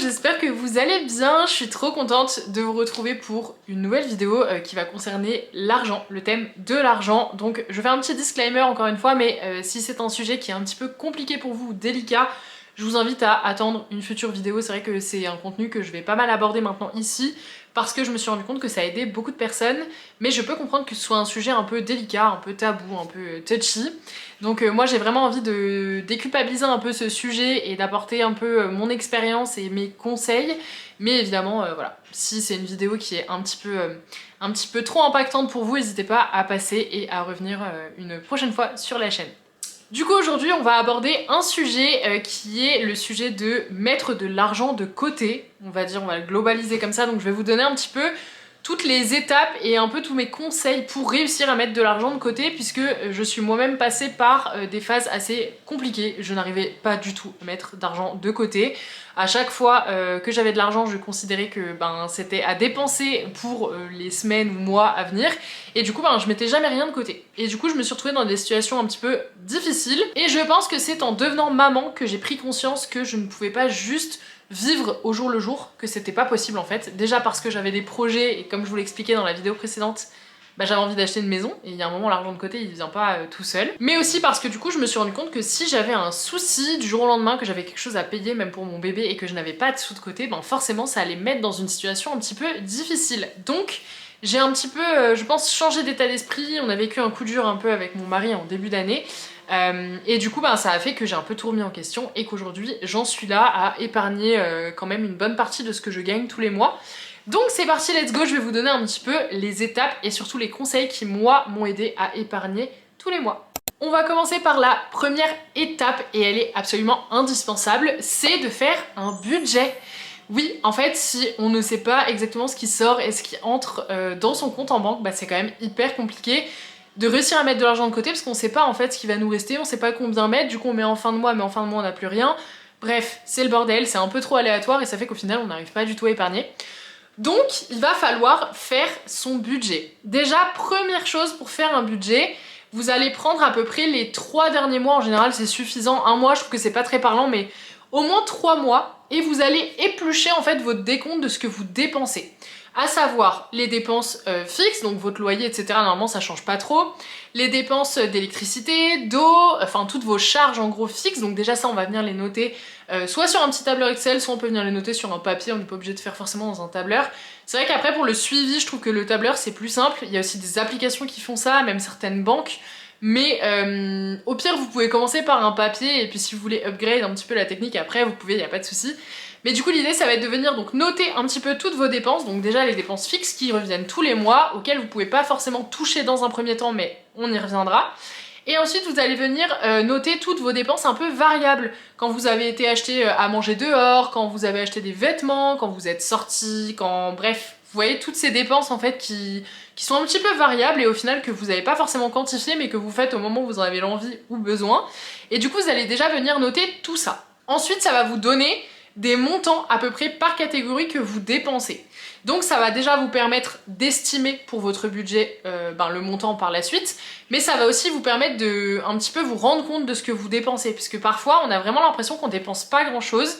j'espère que vous allez bien. Je suis trop contente de vous retrouver pour une nouvelle vidéo qui va concerner l'argent, le thème de l'argent. Donc je fais un petit disclaimer encore une fois, mais si c'est un sujet qui est un petit peu compliqué pour vous, délicat, je vous invite à attendre une future vidéo. C'est vrai que c'est un contenu que je vais pas mal aborder maintenant ici, parce que je me suis rendu compte que ça a aidé beaucoup de personnes, mais je peux comprendre que ce soit un sujet un peu délicat, un peu tabou, un peu touchy. Donc moi j'ai vraiment envie de déculpabiliser un peu ce sujet et d'apporter un peu mon expérience et mes conseils, mais évidemment voilà, si c'est une vidéo qui est un petit peu trop impactante pour vous, n'hésitez pas à passer et à revenir une prochaine fois sur la chaîne. Du coup aujourd'hui on va aborder un sujet qui est le sujet de mettre de l'argent de côté, on va dire, on va le globaliser comme ça, donc je vais vous donner un petit peu toutes les étapes et un peu tous mes conseils pour réussir à mettre de l'argent de côté, puisque je suis moi-même passée par des phases assez compliquées. Je n'arrivais pas du tout à mettre d'argent de côté. À chaque fois que j'avais de l'argent, je considérais que c'était à dépenser pour les semaines ou mois à venir, et du coup je mettais jamais rien de côté. Et du coup je me suis retrouvée dans des situations un petit peu difficiles, et je pense que c'est en devenant maman que j'ai pris conscience que je ne pouvais pas juste vivre au jour le jour, que c'était pas possible en fait. Déjà parce que j'avais des projets, et comme je vous l'expliquais dans la vidéo précédente, j'avais envie d'acheter une maison, et il y a un moment l'argent de côté il vient pas tout seul. Mais aussi parce que du coup je me suis rendu compte que si j'avais un souci du jour au lendemain, que j'avais quelque chose à payer même pour mon bébé et que je n'avais pas de sous de côté, forcément ça allait me mettre dans une situation un petit peu difficile. Donc j'ai un petit peu, je pense, changé d'état d'esprit. On a vécu un coup dur un peu avec mon mari en début d'année. Et du coup ça a fait que j'ai un peu tout remis en question et qu'aujourd'hui j'en suis là à épargner quand même une bonne partie de ce que je gagne tous les mois. Donc c'est parti, let's go, je vais vous donner un petit peu les étapes et surtout les conseils qui moi m'ont aidé à épargner tous les mois. On va commencer par la première étape et elle est absolument indispensable, c'est de faire un budget. Oui, en fait, si on ne sait pas exactement ce qui sort et ce qui entre dans son compte en banque, c'est quand même hyper compliqué de réussir à mettre de l'argent de côté parce qu'on sait pas en fait ce qui va nous rester, on sait pas combien mettre, du coup on met en fin de mois, mais en fin de mois on n'a plus rien. Bref, c'est le bordel, c'est un peu trop aléatoire et ça fait qu'au final on n'arrive pas du tout à épargner. Donc il va falloir faire son budget. Déjà, première chose pour faire un budget, vous allez prendre à peu près les 3 derniers mois, en général c'est suffisant, un mois je trouve que c'est pas très parlant, mais au moins 3 mois, et vous allez éplucher en fait votre décompte de ce que vous dépensez. À savoir les dépenses fixes, donc votre loyer, etc. Normalement ça change pas trop. Les dépenses d'électricité, d'eau, enfin toutes vos charges en gros fixes. Donc déjà ça on va venir les noter soit sur un petit tableur Excel, soit on peut venir les noter sur un papier, on n'est pas obligé de faire forcément dans un tableur. C'est vrai qu'après pour le suivi, je trouve que le tableur c'est plus simple. Il y a aussi des applications qui font ça, même certaines banques. Mais au pire vous pouvez commencer par un papier et puis si vous voulez upgrade un petit peu la technique après vous pouvez, il n'y a pas de souci. Mais du coup l'idée ça va être de venir donc noter un petit peu toutes vos dépenses, donc déjà les dépenses fixes qui reviennent tous les mois, auxquelles vous pouvez pas forcément toucher dans un premier temps mais on y reviendra. Et ensuite vous allez venir noter toutes vos dépenses un peu variables, quand vous avez été acheter à manger dehors, quand vous avez acheté des vêtements, quand vous êtes sorti, quand bref, vous voyez toutes ces dépenses en fait qui sont un petit peu variables et au final que vous n'avez pas forcément quantifié mais que vous faites au moment où vous en avez l'envie ou besoin. Et du coup vous allez déjà venir noter tout ça. Ensuite ça va vous donner des montants à peu près par catégorie que vous dépensez. Donc ça va déjà vous permettre d'estimer pour votre budget le montant par la suite, mais ça va aussi vous permettre de un petit peu vous rendre compte de ce que vous dépensez, puisque parfois on a vraiment l'impression qu'on dépense pas grand chose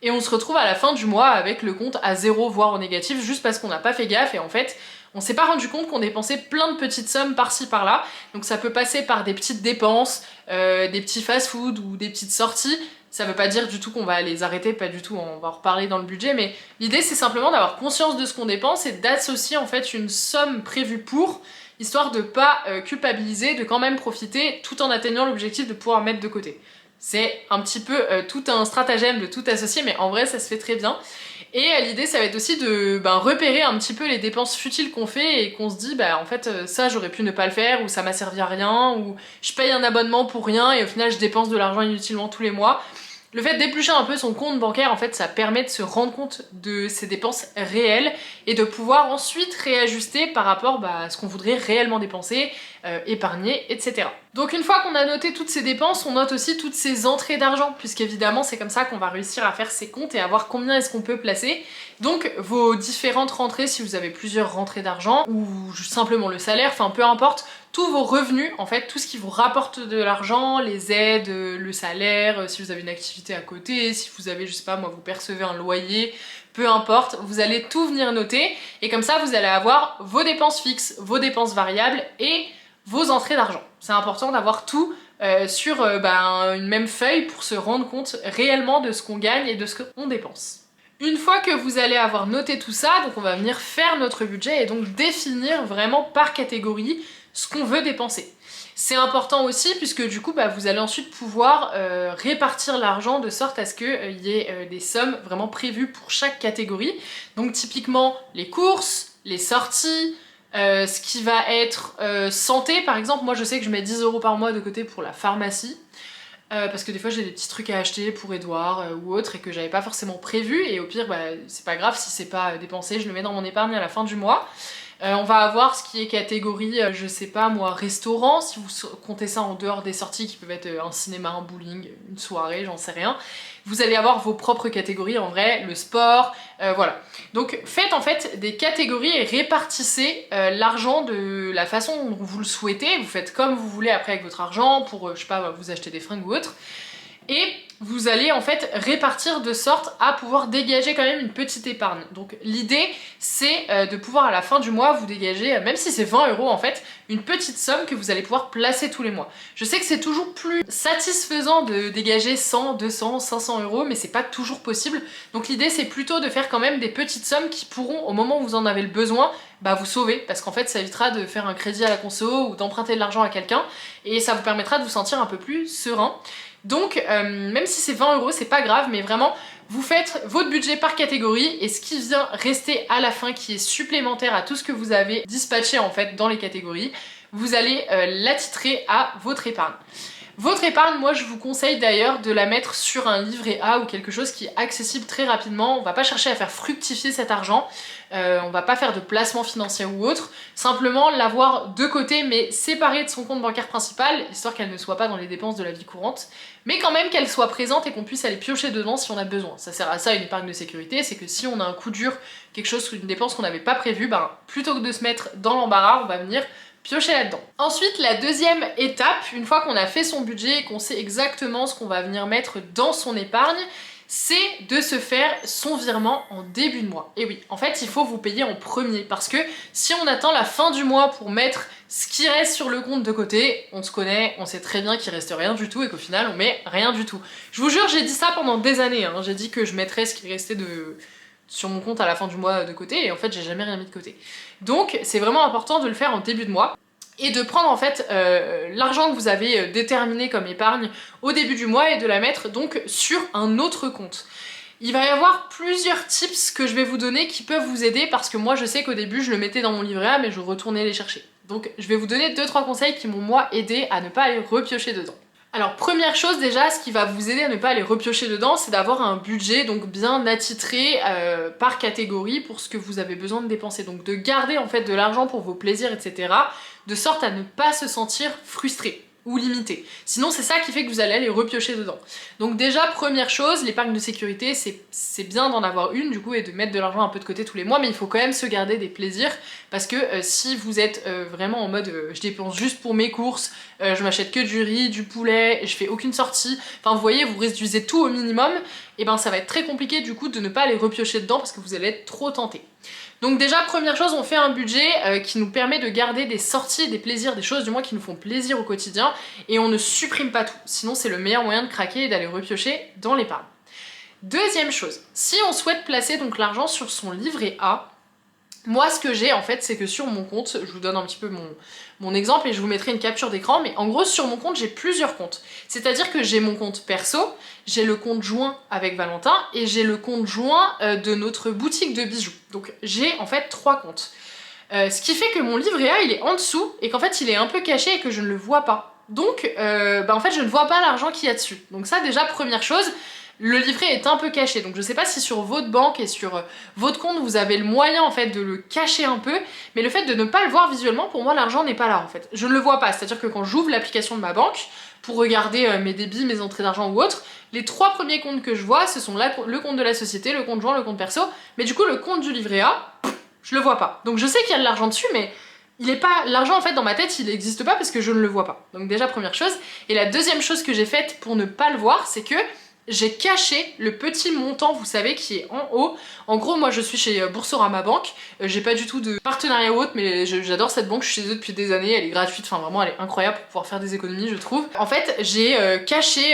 et on se retrouve à la fin du mois avec le compte à 0 voire au négatif juste parce qu'on n'a pas fait gaffe et en fait on s'est pas rendu compte qu'on dépensait plein de petites sommes par-ci par-là. Donc ça peut passer par des petites dépenses, des petits fast-food ou des petites sorties. Ça veut pas dire du tout qu'on va les arrêter, pas du tout, on va en reparler dans le budget, mais l'idée c'est simplement d'avoir conscience de ce qu'on dépense et d'associer en fait une somme prévue pour, histoire de pas culpabiliser, de quand même profiter tout en atteignant l'objectif de pouvoir mettre de côté. C'est un petit peu tout un stratagème de tout associer, mais en vrai ça se fait très bien. Et l'idée ça va être aussi de repérer un petit peu les dépenses futiles qu'on fait et qu'on se dit en fait ça j'aurais pu ne pas le faire, ou ça m'a servi à rien, ou je paye un abonnement pour rien et au final je dépense de l'argent inutilement tous les mois. Le fait d'éplucher un peu son compte bancaire, en fait, ça permet de se rendre compte de ses dépenses réelles et de pouvoir ensuite réajuster par rapport à ce qu'on voudrait réellement dépenser, épargner, etc. Donc une fois qu'on a noté toutes ces dépenses, on note aussi toutes ces entrées d'argent, puisqu'évidemment c'est comme ça qu'on va réussir à faire ses comptes et à voir combien est-ce qu'on peut placer. Donc vos différentes rentrées, si vous avez plusieurs rentrées d'argent, ou simplement le salaire, enfin peu importe, tous vos revenus, en fait, tout ce qui vous rapporte de l'argent, les aides, le salaire, si vous avez une activité à côté, si vous avez, je sais pas moi, vous percevez un loyer, peu importe, vous allez tout venir noter et comme ça vous allez avoir vos dépenses fixes, vos dépenses variables et vos entrées d'argent. C'est important d'avoir tout sur une même feuille pour se rendre compte réellement de ce qu'on gagne et de ce qu'on dépense. Une fois que vous allez avoir noté tout ça, donc on va venir faire notre budget et donc définir vraiment par catégorie ce qu'on veut dépenser. C'est important aussi puisque du coup vous allez ensuite pouvoir répartir l'argent de sorte à ce qu'il y ait des sommes vraiment prévues pour chaque catégorie. Donc typiquement les courses, les sorties, ce qui va être santé par exemple. Moi je sais que je mets 10 € par mois de côté pour la pharmacie. Parce que des fois j'ai des petits trucs à acheter pour Edouard ou autre et que j'avais pas forcément prévu et au pire c'est pas grave si c'est pas dépensé, je le mets dans mon épargne à la fin du mois. On va avoir ce qui est catégorie, je sais pas moi, restaurant, si vous comptez ça en dehors des sorties qui peuvent être un cinéma, un bowling, une soirée, j'en sais rien. Vous allez avoir vos propres catégories en vrai, le sport, voilà. Donc faites en fait des catégories et répartissez l'argent de la façon dont vous le souhaitez. Vous faites comme vous voulez après avec votre argent pour, je sais pas, vous acheter des fringues ou autre. Et vous allez en fait répartir de sorte à pouvoir dégager quand même une petite épargne. Donc l'idée c'est de pouvoir à la fin du mois vous dégager, même si c'est 20 € en fait, une petite somme que vous allez pouvoir placer tous les mois. Je sais que c'est toujours plus satisfaisant de dégager 100, 200, 500 €, mais c'est pas toujours possible. Donc l'idée c'est plutôt de faire quand même des petites sommes qui pourront, au moment où vous en avez le besoin, vous sauver, parce qu'en fait ça évitera de faire un crédit à la conso ou d'emprunter de l'argent à quelqu'un, et ça vous permettra de vous sentir un peu plus serein. Donc même si c'est 20 €, c'est pas grave, mais vraiment vous faites votre budget par catégorie et ce qui vient rester à la fin, qui est supplémentaire à tout ce que vous avez dispatché en fait dans les catégories, vous allez l'attitrer à votre épargne. Votre épargne, moi je vous conseille d'ailleurs de la mettre sur un livret A ou quelque chose qui est accessible très rapidement. On va pas chercher à faire fructifier cet argent, on va pas faire de placement financier ou autre, simplement l'avoir de côté mais séparé de son compte bancaire principal, histoire qu'elle ne soit pas dans les dépenses de la vie courante, mais quand même qu'elle soit présente et qu'on puisse aller piocher dedans si on a besoin. Ça sert à ça une épargne de sécurité, c'est que si on a un coup dur, quelque chose, une dépense qu'on n'avait pas prévue, plutôt que de se mettre dans l'embarras, on va venir piocher là-dedans. Ensuite, la deuxième étape, une fois qu'on a fait son budget et qu'on sait exactement ce qu'on va venir mettre dans son épargne, c'est de se faire son virement en début de mois. Et oui, en fait, il faut vous payer en premier parce que si on attend la fin du mois pour mettre ce qui reste sur le compte de côté, on se connaît, on sait très bien qu'il reste rien du tout et qu'au final, on met rien du tout. Je vous jure, j'ai dit ça pendant des années, hein. J'ai dit que je mettrais ce qui restait sur mon compte à la fin du mois de côté et en fait, j'ai jamais rien mis de côté. Donc, c'est vraiment important de le faire en début de mois et de prendre en fait l'argent que vous avez déterminé comme épargne au début du mois et de la mettre donc sur un autre compte. Il va y avoir plusieurs tips que je vais vous donner qui peuvent vous aider parce que moi je sais qu'au début je le mettais dans mon livret A mais je retournais les chercher. Donc je vais vous donner 2-3 conseils qui m'ont moi aidé à ne pas aller repiocher dedans. Alors première chose déjà, ce qui va vous aider à ne pas aller repiocher dedans, c'est d'avoir un budget donc bien attitré par catégorie pour ce que vous avez besoin de dépenser. Donc de garder en fait de l'argent pour vos plaisirs, etc. de sorte à ne pas se sentir frustré ou limité. Sinon c'est ça qui fait que vous allez aller repiocher dedans. Donc déjà première chose, l'épargne de sécurité, c'est bien d'en avoir une du coup et de mettre de l'argent un peu de côté tous les mois, mais il faut quand même se garder des plaisirs parce que si vous êtes vraiment en mode je dépense juste pour mes courses, je m'achète que du riz, du poulet, je fais aucune sortie, enfin vous voyez, vous réduisez tout au minimum, et ben ça va être très compliqué du coup de ne pas aller repiocher dedans parce que vous allez être trop tenté. Donc déjà, première chose, on fait un budget qui nous permet de garder des sorties, des plaisirs, des choses du moins qui nous font plaisir au quotidien et on ne supprime pas tout. Sinon, c'est le meilleur moyen de craquer et d'aller repiocher dans l'épargne. Deuxième chose, si on souhaite placer donc l'argent sur son livret A, moi ce que j'ai en fait c'est que sur mon compte, je vous donne un petit peu mon exemple et je vous mettrai une capture d'écran, mais en gros sur mon compte j'ai plusieurs comptes. C'est-à-dire que j'ai mon compte perso, j'ai le compte joint avec Valentin et j'ai le compte joint de notre boutique de bijoux. Donc j'ai en fait 3 comptes. Ce qui fait que mon livret A il est en dessous et qu'en fait il est un peu caché et que je ne le vois pas. Donc en fait je ne vois pas l'argent qu'il y a dessus. Donc ça déjà première chose. Le livret est un peu caché, donc je sais pas si sur votre banque et sur votre compte vous avez le moyen en fait de le cacher un peu, mais le fait de ne pas le voir visuellement, pour moi l'argent n'est pas là en fait. Je ne le vois pas, c'est-à-dire que quand j'ouvre l'application de ma banque pour regarder mes débits, mes entrées d'argent ou autre, les 3 premiers comptes que je vois ce sont le compte de la société, le compte joint, le compte perso, mais du coup le compte du livret A, je le vois pas. Donc je sais qu'il y a de l'argent dessus, mais l'argent en fait dans ma tête il n'existe pas parce que je ne le vois pas. Donc déjà première chose. Et la deuxième chose que j'ai faite pour ne pas le voir, c'est que j'ai caché le petit montant, vous savez, qui est en haut. En gros, moi je suis chez Boursorama Banque, j'ai pas du tout de partenariat ou autre, mais j'adore cette banque, je suis chez eux depuis des années, elle est gratuite, enfin vraiment elle est incroyable pour pouvoir faire des économies je trouve. En fait j'ai caché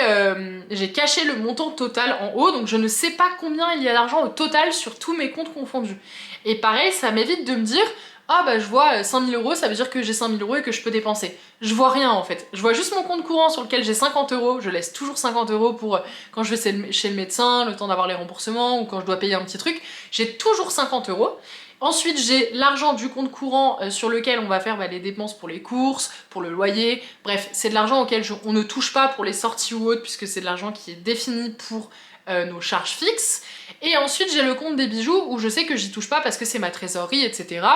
le montant total en haut, donc je ne sais pas combien il y a d'argent au total sur tous mes comptes confondus. Et pareil, ça m'évite de me dire ah bah je vois 5000 euros, ça veut dire que j'ai 5000 euros et que je peux dépenser. Je vois rien en fait. Je vois juste mon compte courant sur lequel j'ai 50 euros, je laisse toujours 50 euros pour quand je vais chez le médecin, le temps d'avoir les remboursements ou quand je dois payer un petit truc. J'ai toujours 50 euros. Ensuite j'ai l'argent du compte courant sur lequel on va faire les dépenses pour les courses, pour le loyer, bref c'est de l'argent auquel on ne touche pas pour les sorties ou autres puisque c'est de l'argent qui est défini pour nos charges fixes. Et ensuite j'ai le compte des bijoux où je sais que j'y touche pas parce que c'est ma trésorerie, etc.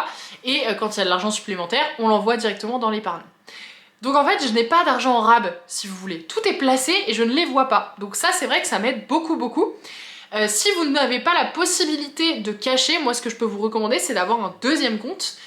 Et quand il y a de l'argent supplémentaire, on l'envoie directement dans l'épargne. Donc en fait je n'ai pas d'argent en rab si vous voulez. Tout est placé et je ne les vois pas. Donc ça c'est vrai que ça m'aide beaucoup. Si vous n'avez pas la possibilité de cacher, moi ce que je peux vous recommander c'est d'avoir un deuxième compte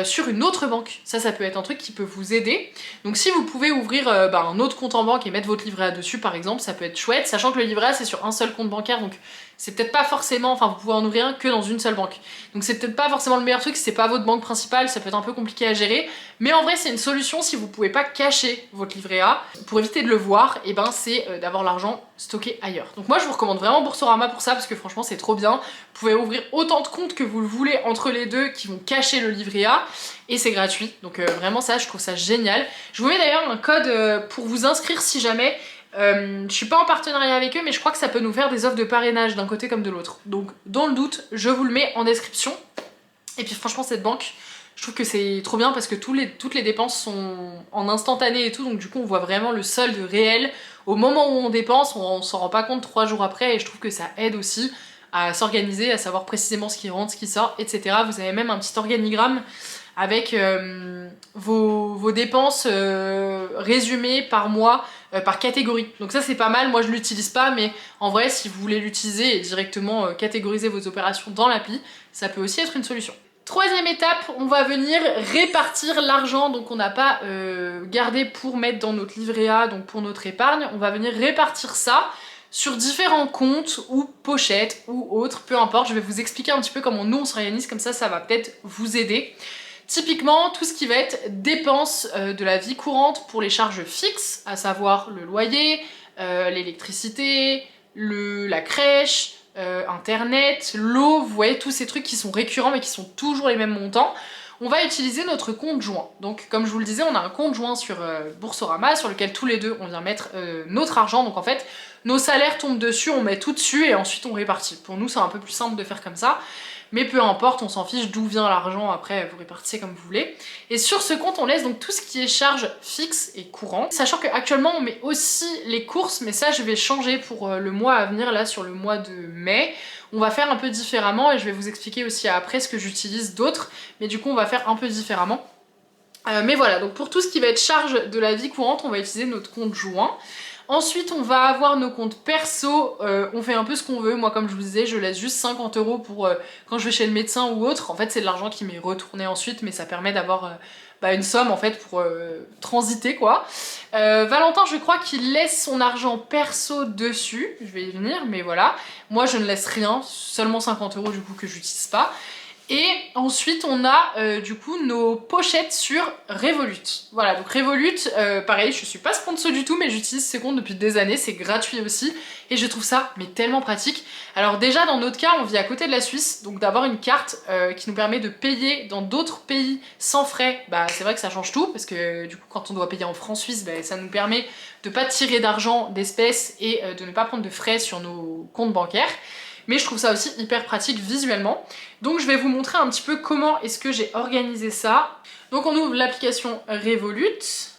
sur une autre banque. Ça peut être un truc qui peut vous aider. Donc si vous pouvez ouvrir un autre compte en banque et mettre votre livret A dessus par exemple, ça peut être chouette, sachant que le livret A c'est sur un seul compte bancaire, donc c'est peut-être pas forcément, enfin vous pouvez en ouvrir un que dans une seule banque. Donc c'est peut-être pas forcément le meilleur truc si c'est pas votre banque principale, ça peut être un peu compliqué à gérer, mais en vrai c'est une solution si vous pouvez pas cacher votre livret A. Pour éviter de le voir, et c'est d'avoir l'argent stocké ailleurs. Donc moi je vous recommande vraiment Boursorama pour ça parce que franchement c'est trop bien. Vous pouvez ouvrir autant de comptes que vous le voulez entre les deux qui vont cacher le livret A et c'est gratuit. Donc vraiment ça je trouve ça génial. Je vous mets d'ailleurs un code pour vous inscrire si jamais. Je suis pas en partenariat avec eux mais je crois que ça peut nous faire des offres de parrainage d'un côté comme de l'autre. Donc dans le doute, je vous le mets en description. Et puis franchement cette banque, je trouve que c'est trop bien parce que toutes les dépenses sont en instantané et tout, donc du coup on voit vraiment le solde réel. Au moment où on dépense, on s'en rend pas compte 3 jours après et je trouve que ça aide aussi à s'organiser, à savoir précisément ce qui rentre, ce qui sort, etc. Vous avez même un petit organigramme avec vos dépenses résumées par mois, par catégorie. Donc ça c'est pas mal, moi je l'utilise pas, mais en vrai si vous voulez l'utiliser et directement catégoriser vos opérations dans l'appli, ça peut aussi être une solution. Troisième étape, on va venir répartir l'argent donc on n'a pas gardé pour mettre dans notre livret A, donc pour notre épargne, on va venir répartir ça sur différents comptes ou pochettes ou autres, peu importe, je vais vous expliquer un petit peu comment nous on s'organise, comme ça va peut-être vous aider. Typiquement, tout ce qui va être dépenses de la vie courante pour les charges fixes, à savoir le loyer, l'électricité, la crèche, internet, l'eau, vous voyez tous ces trucs qui sont récurrents mais qui sont toujours les mêmes montants. On va utiliser notre compte joint. Donc comme je vous le disais, on a un compte joint sur Boursorama sur lequel tous les deux on vient mettre notre argent. Donc en fait, nos salaires tombent dessus, on met tout dessus et ensuite on répartit. Pour nous c'est un peu plus simple de faire comme ça. Mais peu importe, on s'en fiche d'où vient l'argent, après vous répartissez comme vous voulez. Et sur ce compte, on laisse donc tout ce qui est charges fixes et courantes. Sachant qu'actuellement, on met aussi les courses, mais ça je vais changer pour le mois à venir, là sur le mois de mai. On va faire un peu différemment et je vais vous expliquer aussi après ce que j'utilise d'autres. Mais du coup, on va faire un peu différemment. Mais voilà, donc pour tout ce qui va être charge de la vie courante, on va utiliser notre compte joint. Ensuite on va avoir nos comptes perso, on fait un peu ce qu'on veut. Moi comme je vous disais, je laisse juste 50 euros pour quand je vais chez le médecin ou autre. En fait c'est de l'argent qui m'est retourné ensuite, mais ça permet d'avoir une somme en fait pour transiter quoi. Valentin je crois qu'il laisse son argent perso dessus, je vais y venir, mais voilà. Moi je ne laisse rien, seulement 50 euros du coup que j'utilise pas. Et ensuite on a du coup nos pochettes sur Revolut. Voilà, donc Revolut, pareil, je suis pas sponsor du tout mais j'utilise ces comptes depuis des années, c'est gratuit aussi et je trouve ça mais tellement pratique. Alors déjà dans notre cas on vit à côté de la Suisse, donc d'avoir une carte qui nous permet de payer dans d'autres pays sans frais, c'est vrai que ça change tout parce que du coup quand on doit payer en francs suisses, ça nous permet de pas tirer d'argent d'espèces et de ne pas prendre de frais sur nos comptes bancaires. Mais je trouve ça aussi hyper pratique visuellement. Donc je vais vous montrer un petit peu comment est-ce que j'ai organisé ça. Donc on ouvre l'application Revolut.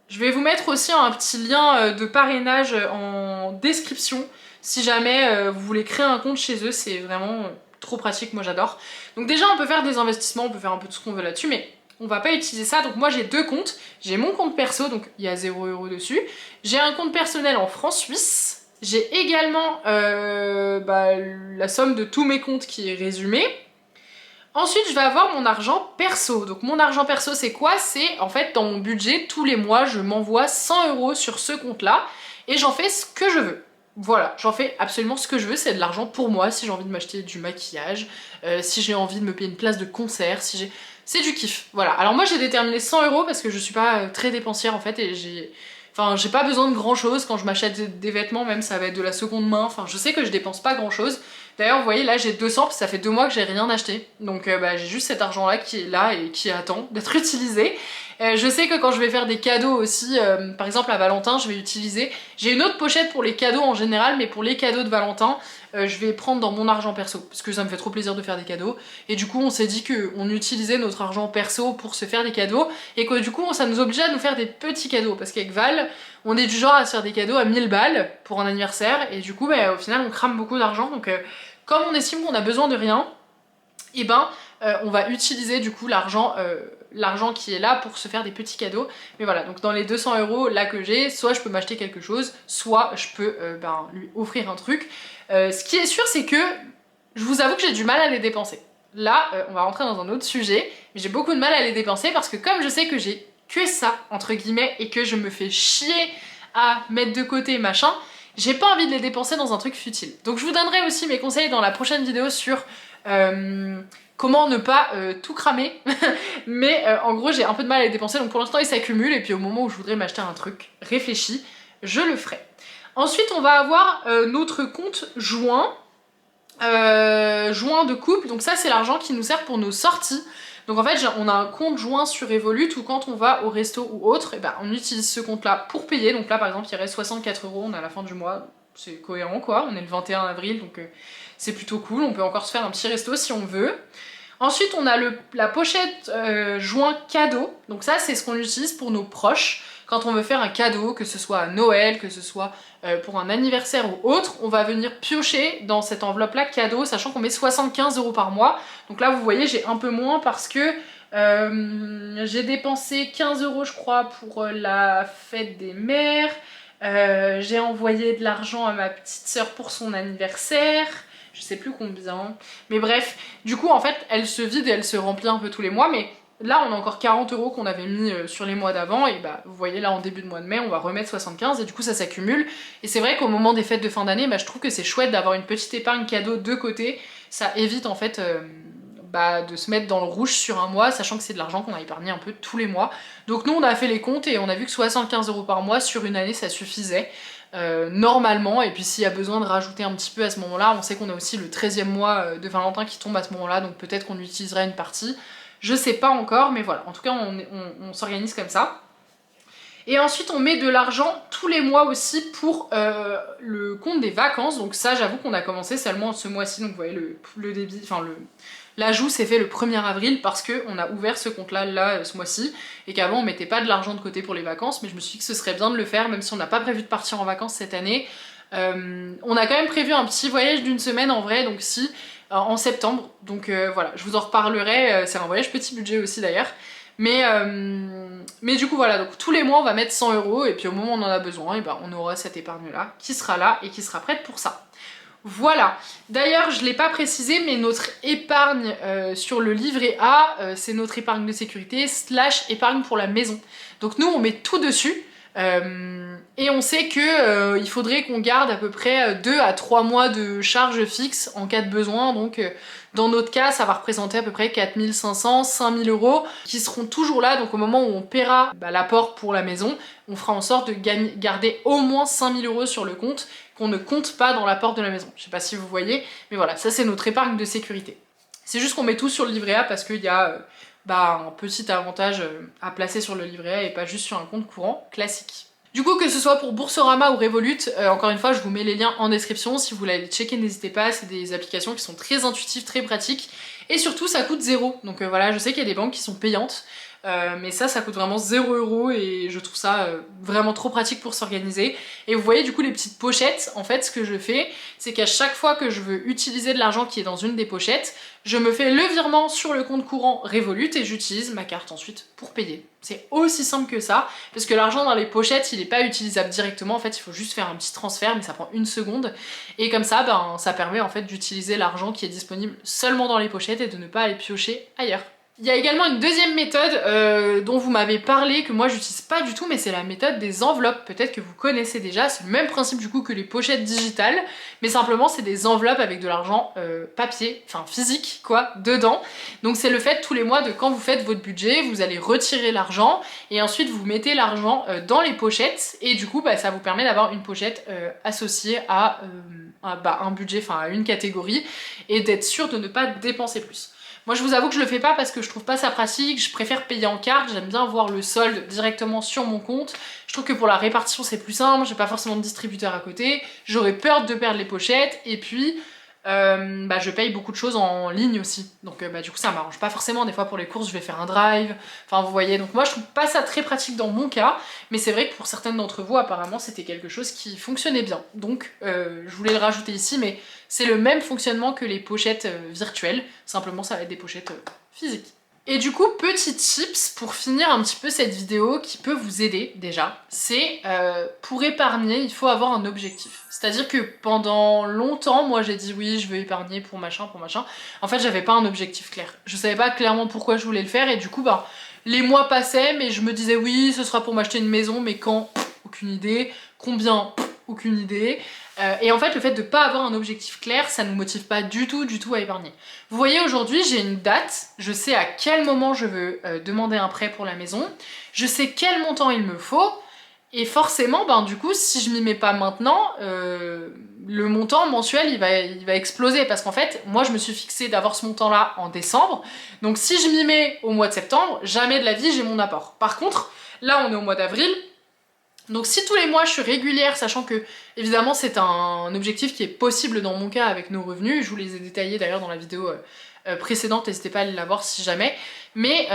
Je vais vous mettre aussi un petit lien de parrainage en description si jamais vous voulez créer un compte chez eux, c'est vraiment trop pratique, moi j'adore. Donc déjà on peut faire des investissements, on peut faire un peu tout ce qu'on veut là-dessus, mais on va pas utiliser ça. Donc moi j'ai deux comptes, j'ai mon compte perso, donc il y a 0 € dessus. J'ai un compte personnel en francs suisses. J'ai également la somme de tous mes comptes qui est résumée. Ensuite, je vais avoir mon argent perso. Donc mon argent perso, c'est quoi? C'est en fait dans mon budget, tous les mois, je m'envoie 100 € sur ce compte-là et j'en fais ce que je veux. Voilà, j'en fais absolument ce que je veux, c'est de l'argent pour moi, si j'ai envie de m'acheter du maquillage, si j'ai envie de me payer une place de concert, si j'ai... C'est du kiff, voilà. Alors moi j'ai déterminé 100 € parce que je suis pas très dépensière en fait et j'ai... Enfin, j'ai pas besoin de grand chose quand je m'achète des vêtements, même ça va être de la seconde main. Enfin, je sais que je dépense pas grand chose. D'ailleurs, vous voyez, là j'ai 200 parce que ça fait 2 mois que j'ai rien acheté. Donc bah, j'ai juste cet argent là qui est là et qui attend d'être utilisé. Je sais que quand je vais faire des cadeaux aussi, par exemple à Valentin, je vais utiliser... J'ai une autre pochette pour les cadeaux en général, mais pour les cadeaux de Valentin, je vais prendre dans mon argent perso, parce que ça me fait trop plaisir de faire des cadeaux. Et du coup, on s'est dit qu'on utilisait notre argent perso pour se faire des cadeaux, et que du coup, ça nous obligeait à nous faire des petits cadeaux, parce qu'avec Val, on est du genre à se faire des cadeaux à 1000 balles pour un anniversaire, et du coup, bah, au final, on crame beaucoup d'argent, donc comme on estime qu'on a besoin de rien, et ben on va utiliser du coup l'argent qui est là pour se faire des petits cadeaux. Mais voilà, donc dans les 200 € là que j'ai, soit je peux m'acheter quelque chose, soit je peux lui offrir un truc. Ce qui est sûr, c'est que je vous avoue que j'ai du mal à les dépenser. Là, on va rentrer dans un autre sujet, mais j'ai beaucoup de mal à les dépenser parce que comme je sais que j'ai que ça, entre guillemets, et que je me fais chier à mettre de côté machin, j'ai pas envie de les dépenser dans un truc futile. Donc je vous donnerai aussi mes conseils dans la prochaine vidéo sur comment ne pas tout cramer. Mais en gros j'ai un peu de mal à les dépenser, donc pour l'instant ils s'accumulent et puis au moment où je voudrais m'acheter un truc réfléchi, je le ferai. Ensuite on va avoir notre compte joint, joint de couple, donc ça c'est l'argent qui nous sert pour nos sorties. Donc en fait on a un compte joint sur Revolut où quand on va au resto ou autre, et ben, on utilise ce compte là pour payer. Donc là par exemple il reste 64 €, on est à la fin du mois, c'est cohérent quoi, on est le 21 avril donc c'est plutôt cool, on peut encore se faire un petit resto si on veut. Ensuite on a la pochette joint cadeau, donc ça c'est ce qu'on utilise pour nos proches. Quand on veut faire un cadeau, que ce soit à Noël, que ce soit pour un anniversaire ou autre, on va venir piocher dans cette enveloppe là cadeau, sachant qu'on met 75 € par mois. Donc là vous voyez j'ai un peu moins parce que j'ai dépensé 15 € je crois pour la fête des mères. J'ai envoyé de l'argent à ma petite sœur pour son anniversaire, je sais plus combien, mais bref, du coup en fait elle se vide et elle se remplit un peu tous les mois, mais là on a encore 40 € qu'on avait mis sur les mois d'avant, et bah vous voyez là en début de mois de mai on va remettre 75 et du coup ça s'accumule, et c'est vrai qu'au moment des fêtes de fin d'année, bah, je trouve que c'est chouette d'avoir une petite épargne cadeau de côté, ça évite en fait de se mettre dans le rouge sur un mois, sachant que c'est de l'argent qu'on a épargné un peu tous les mois. Donc nous on a fait les comptes et on a vu que 75 € par mois sur une année ça suffisait normalement, et puis s'il y a besoin de rajouter un petit peu à ce moment-là, on sait qu'on a aussi le 13e mois de Valentin qui tombe à ce moment-là, donc peut-être qu'on utiliserait une partie, je sais pas encore, mais voilà, en tout cas on s'organise comme ça. Et ensuite on met de l'argent tous les mois aussi pour le compte des vacances, donc ça j'avoue qu'on a commencé seulement ce mois-ci, donc vous voyez le débit, enfin l'ajout s'est fait le 1er avril parce qu'on a ouvert ce compte là ce mois-ci, et qu'avant on mettait pas de l'argent de côté pour les vacances, mais je me suis dit que ce serait bien de le faire même si on n'a pas prévu de partir en vacances cette année. On a quand même prévu un petit voyage d'une semaine en vrai, donc si, en septembre, donc voilà, je vous en reparlerai, c'est un voyage petit budget aussi d'ailleurs. Mais du coup voilà, donc tous les mois on va mettre 100 € et puis au moment où on en a besoin, et ben, on aura cette épargne là qui sera là et qui sera prête pour ça. Voilà, d'ailleurs je ne l'ai pas précisé, mais notre épargne sur le livret A, c'est notre épargne de sécurité / épargne pour la maison. Donc nous on met tout dessus, et on sait que il faudrait qu'on garde à peu près 2 à 3 mois de charges fixes en cas de besoin, donc dans notre cas ça va représenter à peu près 4500, 5000 € qui seront toujours là, donc au moment où on paiera l'apport pour la maison, on fera en sorte de garder au moins 5000 € sur le compte, qu'on ne compte pas dans l'apport de la maison. Je sais pas si vous voyez, mais voilà, ça c'est notre épargne de sécurité. C'est juste qu'on met tout sur le livret A parce qu'il y a un petit avantage à placer sur le livret A et pas juste sur un compte courant classique. Du coup, que ce soit pour Boursorama ou Revolut, encore une fois je vous mets les liens en description, si vous voulez aller checker n'hésitez pas, c'est des applications qui sont très intuitives, très pratiques, et surtout ça coûte 0. Donc voilà, je sais qu'il y a des banques qui sont payantes, mais ça coûte vraiment 0 € et je trouve ça vraiment trop pratique pour s'organiser. Et vous voyez du coup les petites pochettes, en fait ce que je fais, c'est qu'à chaque fois que je veux utiliser de l'argent qui est dans une des pochettes, je me fais le virement sur le compte courant Revolut et j'utilise ma carte ensuite pour payer. C'est aussi simple que ça, parce que l'argent dans les pochettes, il n'est pas utilisable directement, en fait il faut juste faire un petit transfert, mais ça prend 1 seconde. Et comme ça, ben, ça permet en fait d'utiliser l'argent qui est disponible seulement dans les pochettes et de ne pas aller piocher ailleurs. Il y a également une deuxième méthode dont vous m'avez parlé, que moi j'utilise pas du tout, mais c'est la méthode des enveloppes. Peut-être que vous connaissez déjà, c'est le même principe du coup que les pochettes digitales, mais simplement c'est des enveloppes avec de l'argent papier, enfin physique quoi, dedans. Donc c'est le fait tous les mois de quand vous faites votre budget, vous allez retirer l'argent et ensuite vous mettez l'argent dans les pochettes et du coup bah, ça vous permet d'avoir une pochette associée à un budget, enfin à une catégorie et d'être sûr de ne pas dépenser plus. Moi je vous avoue que je le fais pas parce que je trouve pas ça pratique, je préfère payer en carte, j'aime bien voir le solde directement sur mon compte. Je trouve que pour la répartition c'est plus simple, j'ai pas forcément de distributeur à côté, j'aurais peur de perdre les pochettes et puis je paye beaucoup de choses en ligne aussi. Donc du coup ça m'arrange pas forcément, des fois pour les courses je vais faire un drive, enfin vous voyez, donc moi je trouve pas ça très pratique dans mon cas, mais c'est vrai que pour certaines d'entre vous apparemment c'était quelque chose qui fonctionnait bien. Donc je voulais le rajouter ici, mais c'est le même fonctionnement que les pochettes virtuelles, simplement ça va être des pochettes physiques. Et du coup, petit tips pour finir un petit peu cette vidéo qui peut vous aider déjà, c'est pour épargner, il faut avoir un objectif. C'est-à-dire que pendant longtemps, moi j'ai dit oui, je veux épargner pour machin, pour machin. En fait, j'avais pas un objectif clair. Je savais pas clairement pourquoi je voulais le faire et du coup, bah, les mois passaient, mais je me disais oui, ce sera pour m'acheter une maison, mais quand? Aucune idée. Combien? Aucune idée. Et en fait, le fait de pas avoir un objectif clair, ça ne nous motive pas du tout à épargner. Vous voyez, aujourd'hui, j'ai une date, je sais à quel moment je veux demander un prêt pour la maison, je sais quel montant il me faut, et forcément, ben du coup, si je m'y mets pas maintenant, le montant mensuel, il va exploser, parce qu'en fait, moi, je me suis fixé d'avoir ce montant-là en décembre, donc si je m'y mets au mois de septembre, jamais de la vie, j'ai mon apport. Par contre, là, on est au mois d'avril, donc si tous les mois je suis régulière, sachant que évidemment c'est un objectif qui est possible dans mon cas avec nos revenus, je vous les ai détaillés d'ailleurs dans la vidéo précédente, n'hésitez pas à aller la voir si jamais, mais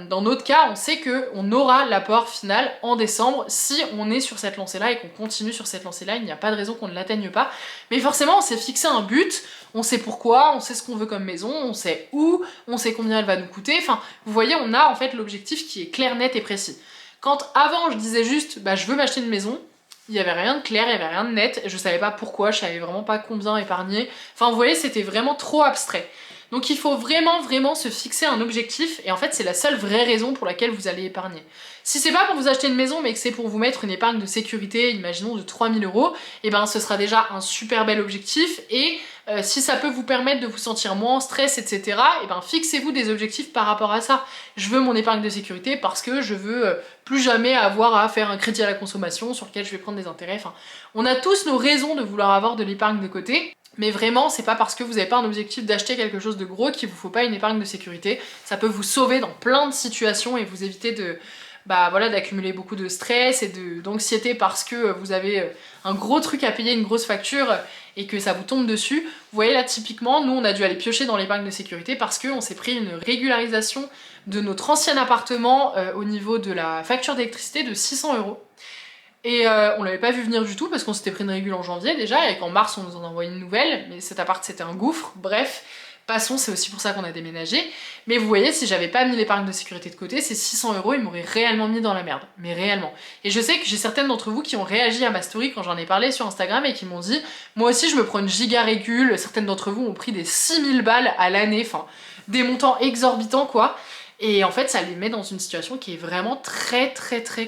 dans notre cas on sait qu'on aura l'apport final en décembre si on est sur cette lancée là et qu'on continue sur cette lancée là, il n'y a pas de raison qu'on ne l'atteigne pas, mais forcément on s'est fixé un but, on sait pourquoi, on sait ce qu'on veut comme maison, on sait où, on sait combien elle va nous coûter, enfin vous voyez on a en fait l'objectif qui est clair, net et précis. Quand avant je disais juste bah je veux m'acheter une maison, il n'y avait rien de clair, il n'y avait rien de net, je savais pas pourquoi, je savais vraiment pas combien épargner, enfin vous voyez c'était vraiment trop abstrait. Donc il faut vraiment se fixer un objectif et en fait c'est la seule vraie raison pour laquelle vous allez épargner. Si c'est pas pour vous acheter une maison mais que c'est pour vous mettre une épargne de sécurité, imaginons de 3000 €, et ben ce sera déjà un super bel objectif et si ça peut vous permettre de vous sentir moins en stress, etc., et ben fixez-vous des objectifs par rapport à ça. Je veux mon épargne de sécurité parce que je veux plus jamais avoir à faire un crédit à la consommation sur lequel je vais prendre des intérêts. Enfin, on a tous nos raisons de vouloir avoir de l'épargne de côté. Mais vraiment, c'est pas parce que vous n'avez pas un objectif d'acheter quelque chose de gros qu'il vous faut pas une épargne de sécurité. Ça peut vous sauver dans plein de situations et vous éviter de, bah voilà, d'accumuler beaucoup de stress et d'anxiété parce que vous avez un gros truc à payer, une grosse facture et que ça vous tombe dessus. Vous voyez là typiquement, nous on a dû aller piocher dans l'épargne de sécurité parce qu'on s'est pris une régularisation de notre ancien appartement au niveau de la facture d'électricité de 600 €. Et on l'avait pas vu venir du tout parce qu'on s'était pris une régule en janvier déjà et qu'en mars on nous en a envoyé une nouvelle, mais cet appart c'était un gouffre, bref, passons, c'est aussi pour ça qu'on a déménagé. Mais vous voyez, si j'avais pas mis l'épargne de sécurité de côté, ces 600 € ils m'auraient réellement mis dans la merde, mais réellement. Et je sais que j'ai certaines d'entre vous qui ont réagi à ma story quand j'en ai parlé sur Instagram et qui m'ont dit moi aussi je me prends une giga régule, certaines d'entre vous ont pris des 6000 balles à l'année, enfin des montants exorbitants quoi. Et en fait, ça les met dans une situation qui est vraiment très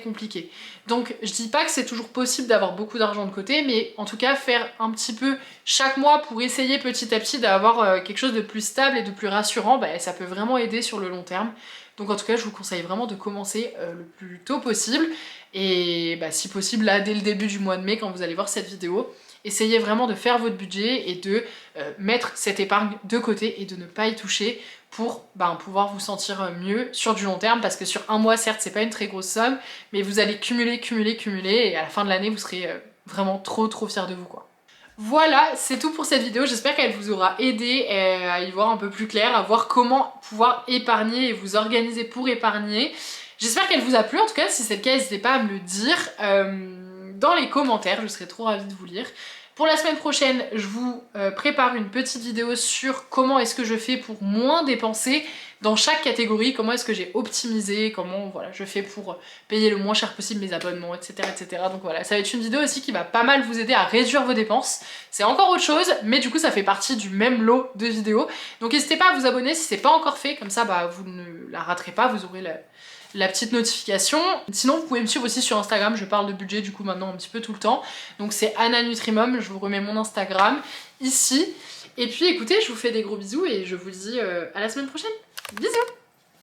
compliquée. Donc, je dis pas que c'est toujours possible d'avoir beaucoup d'argent de côté, mais en tout cas, faire un petit peu chaque mois pour essayer petit à petit d'avoir quelque chose de plus stable et de plus rassurant, bah, ça peut vraiment aider sur le long terme. Donc en tout cas, je vous conseille vraiment de commencer le plus tôt possible. Et bah, si possible, là, dès le début du mois de mai, quand vous allez voir cette vidéo, essayez vraiment de faire votre budget et de mettre cette épargne de côté et de ne pas y toucher pour pouvoir vous sentir mieux sur du long terme, parce que sur un mois, certes, c'est pas une très grosse somme, mais vous allez cumuler, et à la fin de l'année, vous serez vraiment trop fiers de vous, quoi. Voilà, c'est tout pour cette vidéo, j'espère qu'elle vous aura aidé à y voir un peu plus clair, à voir comment pouvoir épargner et vous organiser pour épargner. J'espère qu'elle vous a plu, en tout cas si c'est le cas n'hésitez pas à me le dire dans les commentaires, je serais trop ravie de vous lire. Pour la semaine prochaine, je vous prépare une petite vidéo sur comment est-ce que je fais pour moins dépenser dans chaque catégorie, comment est-ce que j'ai optimisé, comment voilà, je fais pour payer le moins cher possible mes abonnements, etc., etc. Donc voilà, ça va être une vidéo aussi qui va pas mal vous aider à réduire vos dépenses. C'est encore autre chose, mais du coup ça fait partie du même lot de vidéos. Donc n'hésitez pas à vous abonner si c'est pas encore fait, comme ça bah, vous ne la raterez pas, vous aurez la petite notification. Sinon vous pouvez me suivre aussi sur Instagram, je parle de budget du coup maintenant un petit peu tout le temps. Donc c'est Anna Nutrimum, je vous remets mon Instagram ici. Et puis écoutez, je vous fais des gros bisous et je vous dis à la semaine prochaine. Bisous!